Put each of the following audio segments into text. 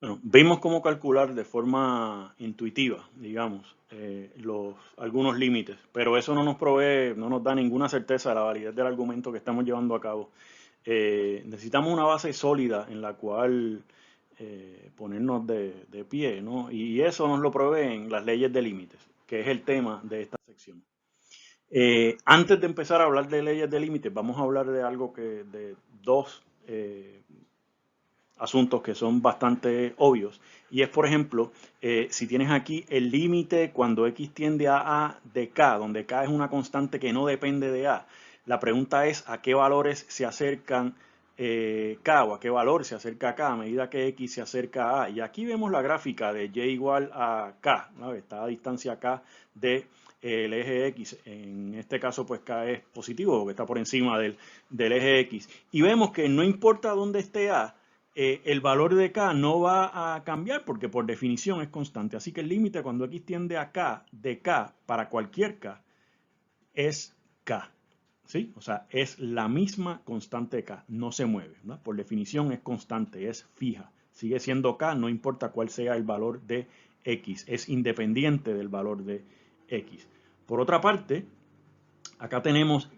Bueno, vimos cómo calcular de forma intuitiva, digamos, algunos límites, pero eso no nos provee, no nos da ninguna certeza de la validez del argumento que estamos llevando a cabo. Necesitamos una base sólida en la cual ponernos de pie, ¿no? Y eso nos lo proveen las leyes de límites, que es el tema de esta sección. Antes de empezar a hablar de leyes de límites, vamos a hablar de algo de dos asuntos que son bastante obvios. Y es, por ejemplo, si tienes aquí el límite cuando x tiende a de k, donde k es una constante que no depende de a. La pregunta es a qué valores se acercan k o a qué valor se acerca k a medida que x se acerca a a. Y aquí vemos la gráfica de y igual a k, ¿no? Está a distancia k de el eje X, en este caso pues K es positivo porque está por encima del eje X, y vemos que no importa dónde esté A, el valor de K no va a cambiar porque por definición es constante. Así que el límite cuando X tiende a K, de K para cualquier K, es K. ¿Sí? O sea, es la misma constante K, no se mueve, ¿no? Por definición es constante, es fija. Sigue siendo K, no importa cuál sea el valor de X, es independiente del valor de X. Por otra parte, acá tenemos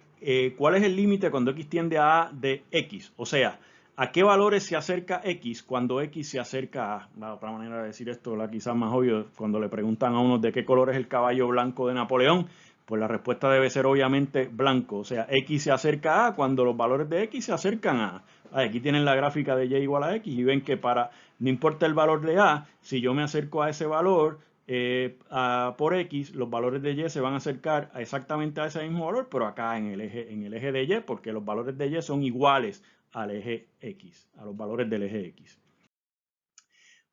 cuál es el límite cuando X tiende a A de X. O sea, ¿a qué valores se acerca X cuando X se acerca a A? La otra manera de decir esto, la quizás más obvio, cuando le preguntan a uno de qué color es el caballo blanco de Napoleón, pues la respuesta debe ser obviamente blanco. O sea, X se acerca a A cuando los valores de X se acercan a A. Aquí tienen la gráfica de Y igual a X y ven que no importa el valor de A, si yo me acerco a ese valor, por X, los valores de Y se van a acercar exactamente a ese mismo valor, pero acá en el eje de Y, porque los valores de Y son iguales al eje X, a los valores del eje X.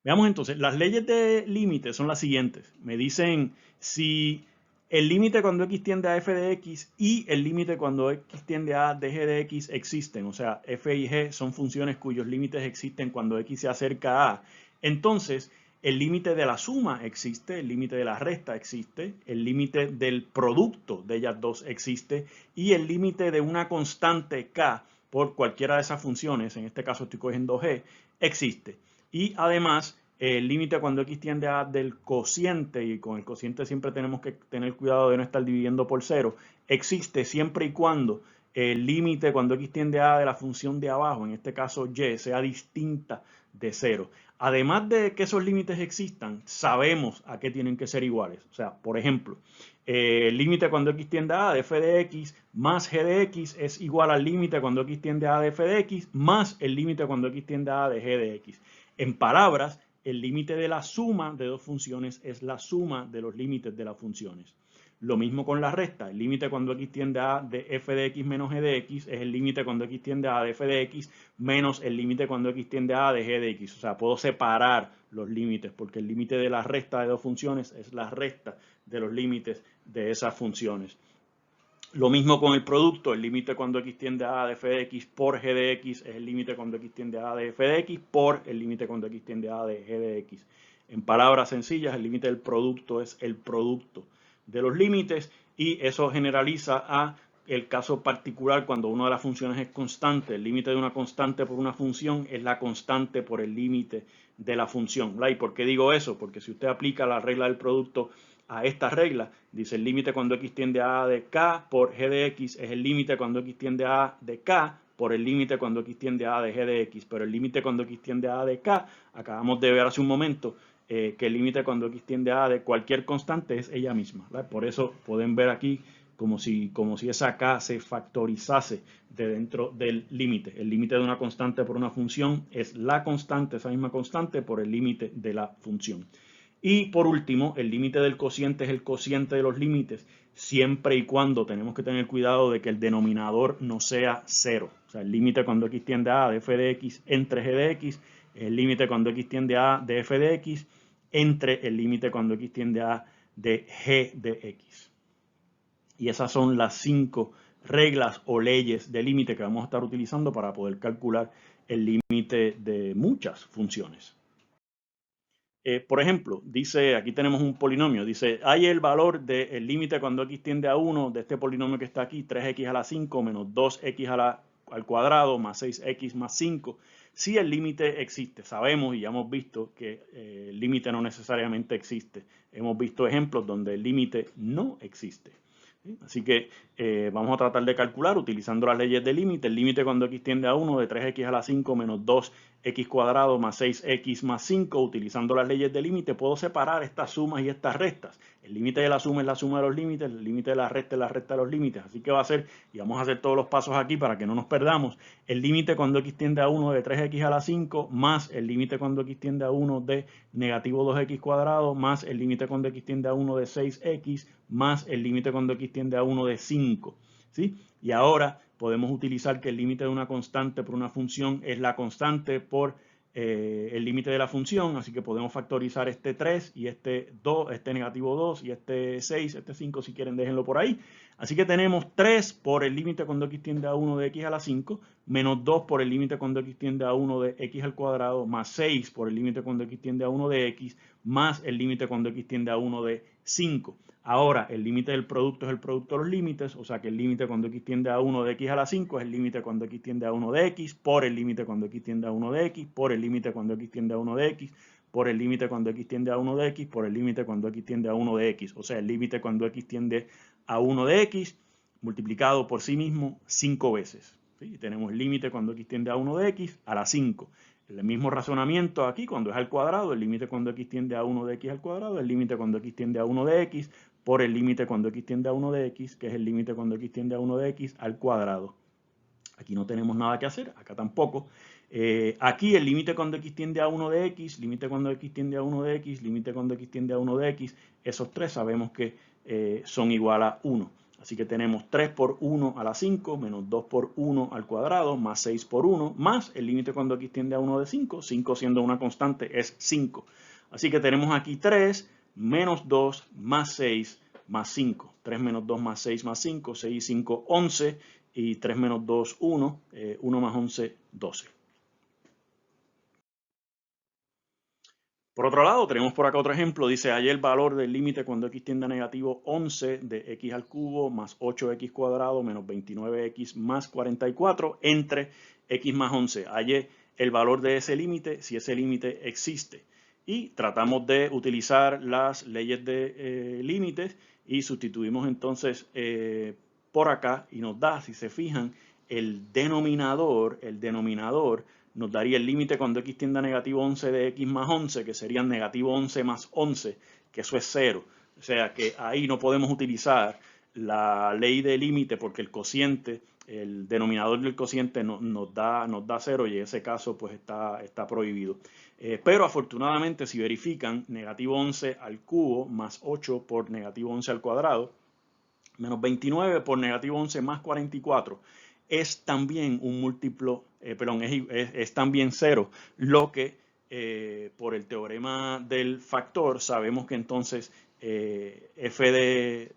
Veamos entonces, las leyes de límite son las siguientes. Me dicen si el límite cuando X tiende a f de X y el límite cuando X tiende a de g de X existen. O sea, f y g son funciones cuyos límites existen cuando X se acerca a. Entonces, el límite de la suma existe, el límite de la resta existe, el límite del producto de ellas dos existe y el límite de una constante k por cualquiera de esas funciones, en este caso estoy cogiendo g, existe. Y además, el límite cuando x tiende a del cociente, y con el cociente siempre tenemos que tener cuidado de no estar dividiendo por cero, existe siempre y cuando el límite cuando x tiende a de la función de abajo, en este caso y, sea distinta de cero. Además de que esos límites existan, sabemos a qué tienen que ser iguales. O sea, por ejemplo, el límite cuando x tiende a de f de x más g de x es igual al límite cuando x tiende a de f de x más el límite cuando x tiende a de g de x. En palabras, el límite de la suma de dos funciones es la suma de los límites de las funciones. Lo mismo con la resta. El límite cuando x tiende a de f de x menos g de x es el límite cuando x tiende a de f de x menos el límite cuando x tiende a de g de x. O sea, puedo separar los límites porque el límite de la resta de dos funciones es la resta de los límites de esas funciones. Lo mismo con el producto, el límite cuando x tiende a de f de x por g de x es el límite cuando x tiende a de f de x por el límite cuando x tiende a de g de x. En palabras sencillas, el límite del producto es el producto de los límites y eso generaliza a el caso particular cuando una de las funciones es constante. El límite de una constante por una función es la constante por el límite de la función. ¿Y por qué digo eso? Porque si usted aplica la regla del producto a esta regla, dice el límite cuando x tiende a de k por g de x es el límite cuando x tiende a de k por el límite cuando x tiende a de g de x, pero el límite cuando x tiende a de k, acabamos de ver hace un momento que el límite cuando x tiende a de cualquier constante es ella misma, ¿verdad? Por eso pueden ver aquí como si esa k se factorizase de dentro del límite. El límite de una constante por una función es la constante, esa misma constante, por el límite de la función. Y por último, el límite del cociente es el cociente de los límites, siempre y cuando tenemos que tener cuidado de que el denominador no sea cero. O sea, el límite cuando x tiende a de f de x entre g de x, el límite cuando x tiende a de f de x entre el límite cuando x tiende a de g de x. Y esas son las 5 reglas o leyes de límite que vamos a estar utilizando para poder calcular el límite de muchas funciones. Por ejemplo, dice, aquí tenemos un polinomio, dice, hay el valor del límite cuando x tiende a 1 de este polinomio que está aquí, 3x a la 5 menos 2x al cuadrado más 6x más 5. Sí, el límite existe. Sabemos y ya hemos visto que el límite no necesariamente existe. Hemos visto ejemplos donde el límite no existe. ¿Sí? Así que vamos a tratar de calcular utilizando las leyes de límite. El límite cuando x tiende a 1 de 3x a la 5 menos 2x cuadrado más 6x más 5. Utilizando las leyes de límite puedo separar estas sumas y estas restas. El límite de la suma es la suma de los límites, el límite de la resta es la resta de los límites. Así que va a ser, y vamos a hacer todos los pasos aquí para que no nos perdamos, el límite cuando x tiende a 1 de 3x a la 5 más el límite cuando x tiende a 1 de negativo 2x cuadrado más el límite cuando x tiende a 1 de 6x más el límite cuando x tiende a 1 de 5. ¿Sí? Y ahora podemos utilizar que el límite de una constante por una función es la constante por el límite de la función, así que podemos factorizar este 3 y este 2, este negativo 2 y este 6, este 5, si quieren déjenlo por ahí. Así que tenemos 3 por el límite cuando x tiende a 1 de x a la 5, menos 2 por el límite cuando x tiende a 1 de x al cuadrado, más 6 por el límite cuando x tiende a 1 de x, más el límite cuando x tiende a 1 de 5. Ahora, el límite del producto es el producto de los límites, o sea que el límite cuando x tiende a 1 de x a la 5 es el límite cuando x tiende a 1 de x, por el límite cuando x tiende a 1 de x, por el límite cuando x tiende a 1 de x, por el límite cuando x tiende a 1 de x, por el límite cuando x tiende a 1 de x. O sea, el límite cuando x tiende a 1 de x multiplicado por sí mismo 5 veces. ¿Sí? Tenemos el límite cuando x tiende a 1 de x a la 5. El mismo razonamiento aquí cuando es al cuadrado, el límite cuando x tiende a 1 de x al cuadrado, el límite cuando x tiende a 1 de x, por el límite cuando x tiende a 1 de x, que es el límite cuando x tiende a 1 de x al cuadrado. Aquí no tenemos nada que hacer, acá tampoco. Aquí el límite cuando x tiende a 1 de x, límite cuando x tiende a 1 de x, límite cuando x tiende a 1 de x, esos tres sabemos que son igual a 1. Así que tenemos 3 por 1 a la 5, menos 2 por 1 al cuadrado, más 6 por 1, más el límite cuando x tiende a 1 de 5, 5 siendo una constante es 5. Así que tenemos aquí 3 menos 2 más 6 más 5. 3 menos 2 más 6 más 5, 6 y 5, 11. Y 3 menos 2, 1. 1 más 11, 12. Por otro lado, tenemos por acá otro ejemplo. Dice, hallé el valor del límite cuando x tiende a negativo 11 de x al cubo más 8x cuadrado menos 29x más 44 entre x más 11. Hallé el valor de ese límite si ese límite existe. Y tratamos de utilizar las leyes de límites y sustituimos entonces por acá y nos da, si se fijan, el denominador nos daría el límite cuando x tiende a negativo 11 de x más 11, que serían negativo 11 más 11, que eso es 0. O sea que ahí no podemos utilizar la ley de límite porque el cociente, el denominador del cociente nos da 0 y en ese caso pues está prohibido. Pero afortunadamente si verifican negativo 11 al cubo más 8 por negativo 11 al cuadrado, menos 29 por negativo 11 más 44, es también un múltiplo, es también 0, lo que por el teorema del factor sabemos que entonces f de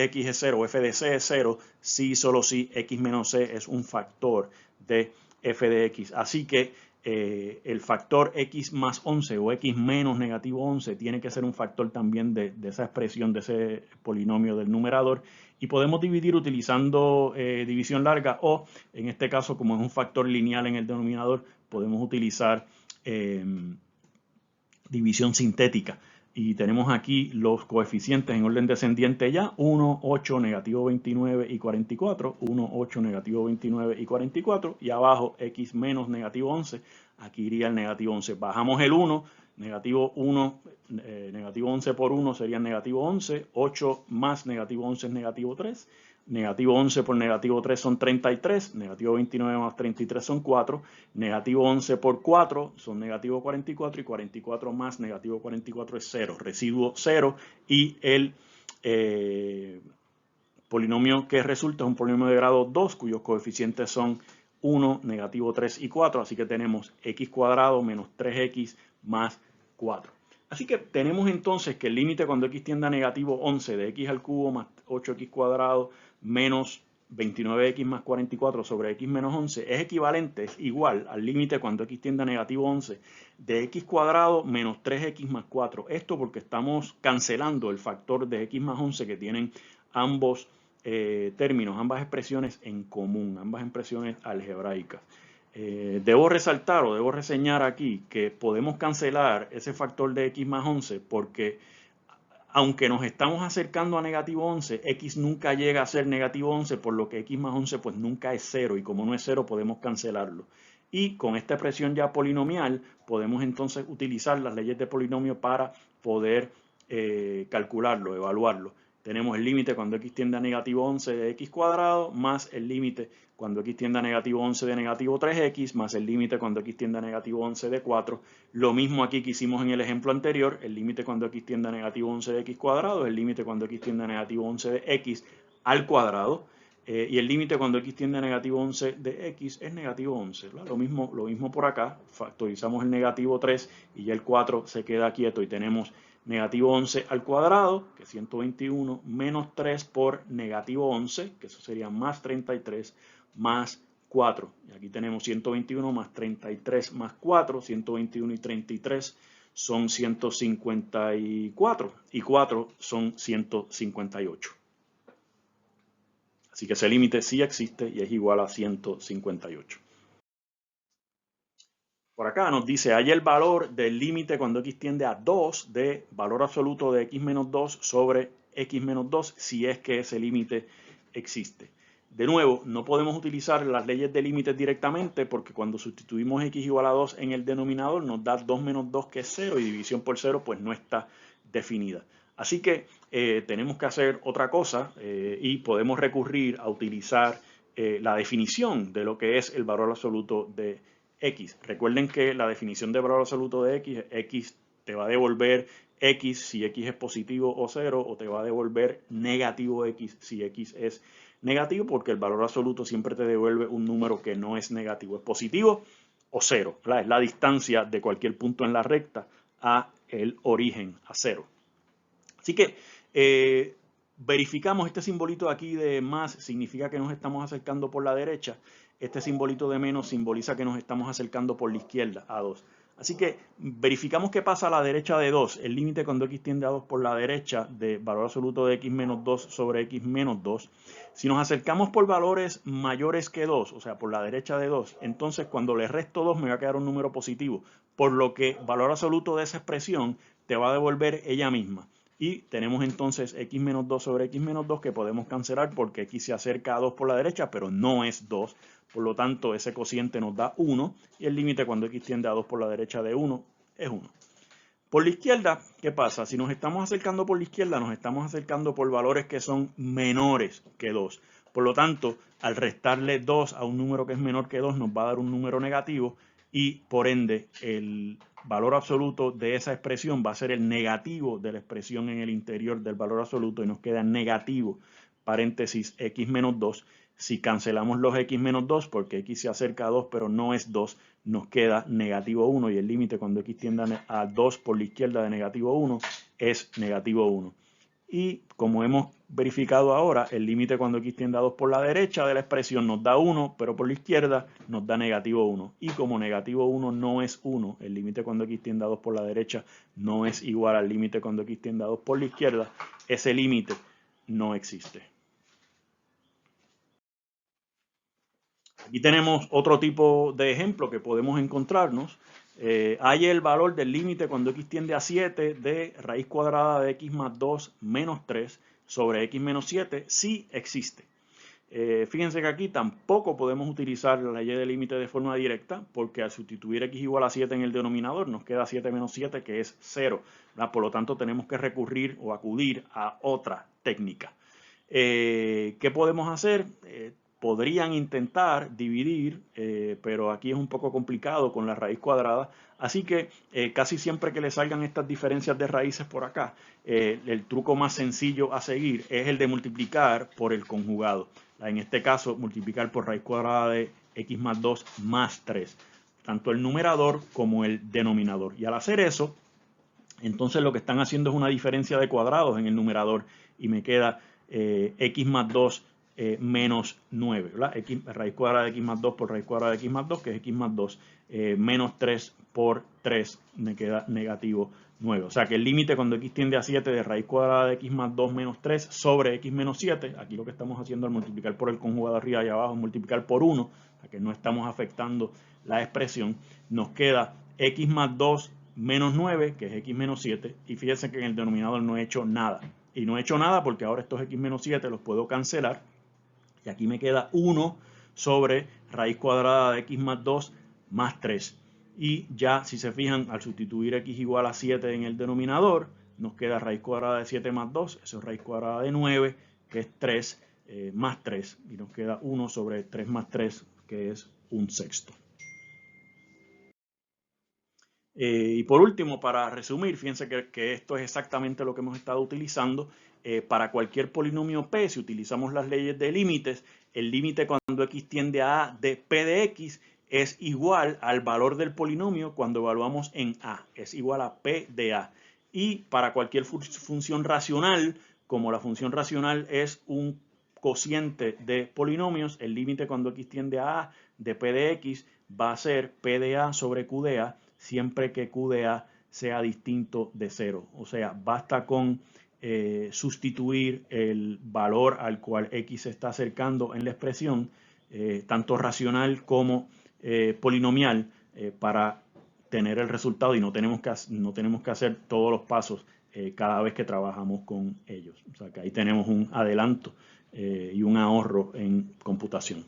x es 0 o f de c es 0 si solo si x menos c es un factor de f de x. Así que el factor x más 11 o x menos negativo 11 tiene que ser un factor también de esa expresión, de ese polinomio del numerador, y podemos dividir utilizando división larga o, en este caso, como es un factor lineal en el denominador, podemos utilizar división sintética. Y tenemos aquí los coeficientes en orden descendiente ya, 1, 8, negativo 29 y 44, 1, 8, negativo 29 y 44, y abajo x menos negativo 11, aquí iría el negativo 11. Bajamos el 1, negativo 1, negativo 11 por 1 sería negativo 11, 8 más negativo 11 es negativo 3, negativo 11 por negativo 3 son 33, negativo 29 más 33 son 4, negativo 11 por 4 son negativo 44 y 44 más negativo 44 es 0, residuo 0 y el polinomio que resulta es un polinomio de grado 2 cuyos coeficientes son 1, negativo 3 y 4, así que tenemos x cuadrado menos 3x más 4. Así que tenemos entonces que el límite cuando x tiende a negativo 11 de x al cubo más 8x cuadrado menos 29x más 44 sobre x menos 11 es equivalente, es igual al límite cuando x tiende a negativo 11 de x cuadrado menos 3x más 4. Esto porque estamos cancelando el factor de x más 11 que tienen ambos términos, ambas expresiones en común, ambas expresiones algebraicas. Debo resaltar o debo reseñar aquí que podemos cancelar ese factor de x más 11 porque aunque nos estamos acercando a negativo 11, x nunca llega a ser negativo 11, por lo que x más 11 pues nunca es 0 y como no es 0 podemos cancelarlo. Y con esta expresión ya polinomial podemos entonces utilizar las leyes de polinomio para poder calcularlo, evaluarlo. Tenemos el límite cuando x tiende a negativo 11 de x cuadrado más el límite cuando x tiende a negativo 11 de negativo 3x más el límite cuando x tiende a negativo 11 de 4. Lo mismo aquí que hicimos en el ejemplo anterior, el límite cuando x tiende a negativo 11 de x cuadrado, el límite cuando x tiende a negativo 11 de x al cuadrado, y el límite cuando x tiende a negativo 11 de x es negativo 11. Lo mismo por acá, factorizamos el negativo 3 y ya el 4 se queda quieto y tenemos negativo 11 al cuadrado, que es 121, menos 3 por negativo 11, que eso sería más 33, más 4. Y aquí tenemos 121 más 33 más 4, 121 y 33 son 154 y 4 son 158. Así que ese límite sí existe y es igual a 158. Por acá nos dice, hay el valor del límite cuando x tiende a 2 de valor absoluto de x menos 2 sobre x menos 2 si es que ese límite existe. De nuevo, no podemos utilizar las leyes de límites directamente porque cuando sustituimos x igual a 2 en el denominador nos da 2 menos 2 que es 0 y división por 0 pues no está definida. Así que tenemos que hacer otra cosa y podemos recurrir a utilizar la definición de lo que es el valor absoluto de x. Recuerden que la definición de valor absoluto de x te va a devolver x si x es positivo o 0 o te va a devolver negativo x si x es negativo porque el valor absoluto siempre te devuelve un número que no es negativo, es positivo o 0. Es la distancia de cualquier punto en la recta a el origen, a 0. Así que verificamos este simbolito aquí de más, significa que nos estamos acercando por la derecha. Este simbolito de menos simboliza que nos estamos acercando por la izquierda, a 2. Así que verificamos qué pasa a la derecha de 2. El límite cuando x tiende a 2 por la derecha de valor absoluto de x menos 2 sobre x menos 2. Si nos acercamos por valores mayores que 2, o sea, por la derecha de 2, entonces cuando le resto 2 me va a quedar un número positivo. Por lo que valor absoluto de esa expresión te va a devolver ella misma. Y tenemos entonces x menos 2 sobre x menos 2 que podemos cancelar porque x se acerca a 2 por la derecha, pero no es 2. Por lo tanto, ese cociente nos da 1 y el límite cuando x tiende a 2 por la derecha de 1 es 1. Por la izquierda, ¿qué pasa? Si nos estamos acercando por la izquierda, nos estamos acercando por valores que son menores que 2. Por lo tanto, al restarle 2 a un número que es menor que 2, nos va a dar un número negativo y por ende el valor absoluto de esa expresión va a ser el negativo de la expresión en el interior del valor absoluto y nos queda negativo, paréntesis, x menos 2. Si cancelamos los x menos 2 porque x se acerca a 2 pero no es 2, nos queda negativo 1 y el límite cuando x tiende a 2 por la izquierda de negativo 1 es negativo 1. Y como hemos verificado ahora, el límite cuando x tiende a 2 por la derecha de la expresión nos da 1, pero por la izquierda nos da negativo 1. Y como negativo 1 no es 1, el límite cuando x tiende a 2 por la derecha no es igual al límite cuando x tiende a 2 por la izquierda, ese límite no existe. Aquí tenemos otro tipo de ejemplo que podemos encontrarnos. Hay el valor del límite cuando x tiende a 7 de raíz cuadrada de x más 2 menos 3 sobre x menos 7, sí existe. Fíjense que aquí tampoco podemos utilizar la ley de límite de forma directa porque al sustituir x igual a 7 en el denominador nos queda 7 menos 7 que es 0. Por lo tanto tenemos que recurrir o acudir a otra técnica. ¿Qué podemos hacer? Podrían intentar dividir, pero aquí es un poco complicado con la raíz cuadrada. Así que casi siempre que le salgan estas diferencias de raíces por acá, el truco más sencillo a seguir es el de multiplicar por el conjugado. En este caso, multiplicar por raíz cuadrada de x más 2 más 3. Tanto el numerador como el denominador. Y al hacer eso, entonces lo que están haciendo es una diferencia de cuadrados en el numerador y me queda x más 2 menos 9, ¿verdad? Raíz cuadrada de x más 2 por raíz cuadrada de x más 2, que es x más 2, menos 3 por 3, me queda negativo 9. O sea que el límite cuando x tiende a 7 de raíz cuadrada de x más 2 menos 3 sobre x menos 7, aquí lo que estamos haciendo al multiplicar por el conjugado arriba y abajo es multiplicar por 1, o sea que no estamos afectando la expresión, nos queda x más 2 menos 9, que es x menos 7, y fíjense que en el denominador no he hecho nada. Y no he hecho nada porque ahora estos x menos 7 los puedo cancelar, y aquí me queda 1 sobre raíz cuadrada de x más 2 más 3. Y ya, si se fijan, al sustituir x igual a 7 en el denominador, nos queda raíz cuadrada de 7 más 2, eso es raíz cuadrada de 9, que es 3 más 3. Y nos queda 1 sobre 3 más 3, que es un sexto. Y por último, para resumir, fíjense que esto es exactamente lo que hemos estado utilizando. Para cualquier polinomio P, si utilizamos las leyes de límites, el límite cuando x tiende a A de P de x es igual al valor del polinomio cuando evaluamos en A, es igual a P de A. Y para cualquier función racional, como la función racional es un cociente de polinomios, el límite cuando x tiende a A de P de x va a ser P de A sobre Q de A, siempre que Q de A sea distinto de 0. O sea, basta con sustituir el valor al cual x se está acercando en la expresión, tanto racional como polinomial, para tener el resultado, y no tenemos que hacer todos los pasos cada vez que trabajamos con ellos. O sea que ahí tenemos un adelanto y un ahorro en computación.